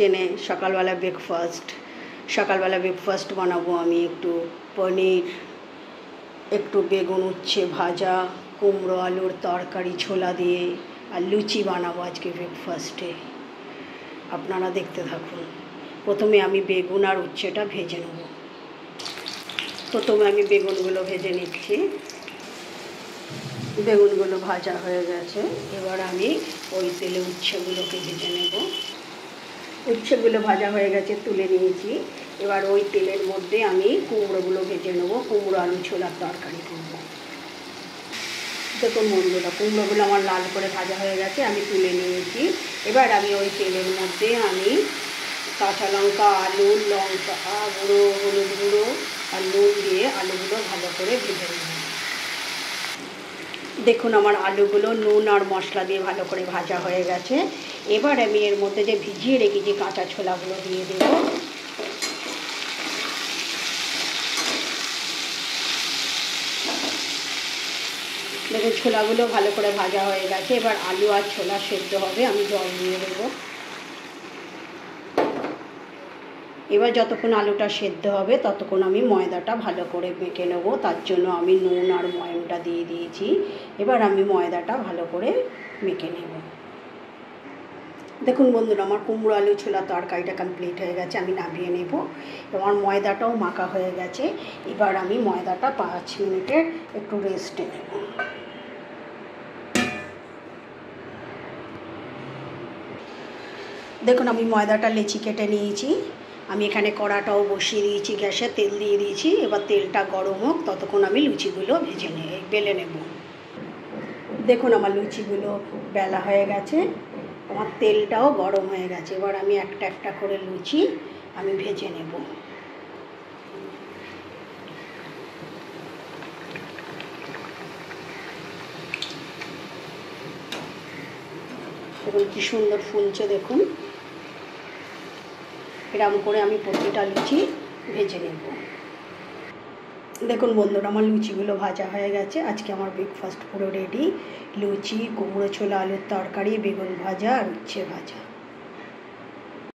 কিচেনে সকালবেলা ব্রেকফাস্ট বানাবো আমি। একটু পনির, একটু বেগুন উচ্ছে ভাজা, কুমড়ো আলুর তরকারি ছোলা দিয়ে, আর লুচি বানাবো আজকে ব্রেকফাস্টে। আপনারা দেখতে থাকুন। প্রথমে আমি বেগুন আর উচ্ছেটা ভেজে নেব। প্রথমে আমি বেগুনগুলো ভেজে নিচ্ছি। বেগুনগুলো ভাজা হয়ে গেছে, এবার আমি ওই তেলে উচ্ছেগুলোকে ভেজে নেব। উচ্ছেগুলো ভাজা হয়ে গেছে, তুলে নিয়েছি। এবার ওই তেলের মধ্যে আমি কুমড়োগুলো ভেজে নেব, কুমড়ো আলু ছোলার তরকারি করব। দেখুন বন্ধুরা, কুমড়োগুলো আমার লাল করে ভাজা হয়ে গেছে, আমি তুলে নিয়েছি। এবার আমি ওই তেলের মধ্যে আমি কাঁচা লঙ্কা, আলু, লঙ্কা গুঁড়ো, হলুদ গুঁড়ো আর নুন দিয়ে আলুগুলো ভালো করে ভেজে নেব। দেখুন আমার আলুগুলো নুন আর মশলা দিয়ে ভালো করে ভাজা হয়ে গেছে। এবার আমি এর মধ্যে যে ভিজিয়ে রেখেছি কাঁচা ছোলাগুলো দিয়ে দেব। দেখুন ছোলাগুলো ভালো করে ভাজা হয়ে গেছে। এবার আলু আর ছোলা সেদ্ধ হবে, আমি জল দিয়ে দেবো। এবার যতক্ষণ আলুটা সেদ্ধ হবে ততক্ষণ আমি ময়দাটা ভালো করে মেখে নেব। তার জন্য আমি নুন আর ময়মটা দিয়ে দিয়েছি। এবার আমি ময়দাটা ভালো করে মেখে নেব। দেখুন বন্ধুরা, আমার কুমড়ো আলু ছোলা তরকারিটা কমপ্লিট হয়ে গেছে, আমি নামিয়ে নেব। আমার ময়দাটাও মাখা হয়ে গেছে। এবার আমি ময়দাটা 5 মিনিটের একটু রেস্টে নেব। দেখুন আমি ময়দাটা লেচি কেটে নিয়েছি। আমি এখানে কড়াটাও বসিয়ে দিয়েছি, গ্যাসে তেল দিয়ে দিয়েছি। এবার তেলটা গরম হোক, ততক্ষণ আমি লুচিগুলো বেলে নেব। দেখুন আমার লুচিগুলো বেলা হয়ে গেছে, আমার তেলটাও গরম হয়ে গেছে। এবার আমি একটা একটা করে লুচি আমি ভেজে নেব। দেখুন কি সুন্দর ফুলছে, দেখুন এরকম করে আমি প্রতিটা লুচি ভেজে নেব। দেখুন বন্ধুরা, আমার লুচিগুলো ভাজা হয়ে গেছে। আজকে আমার ব্রেকফাস্ট পুরো রেডি। লুচি, কুমড়ো ছোলা আলুর তরকারি, বেগুন ভাজা আর উচ্ছে ভাজা।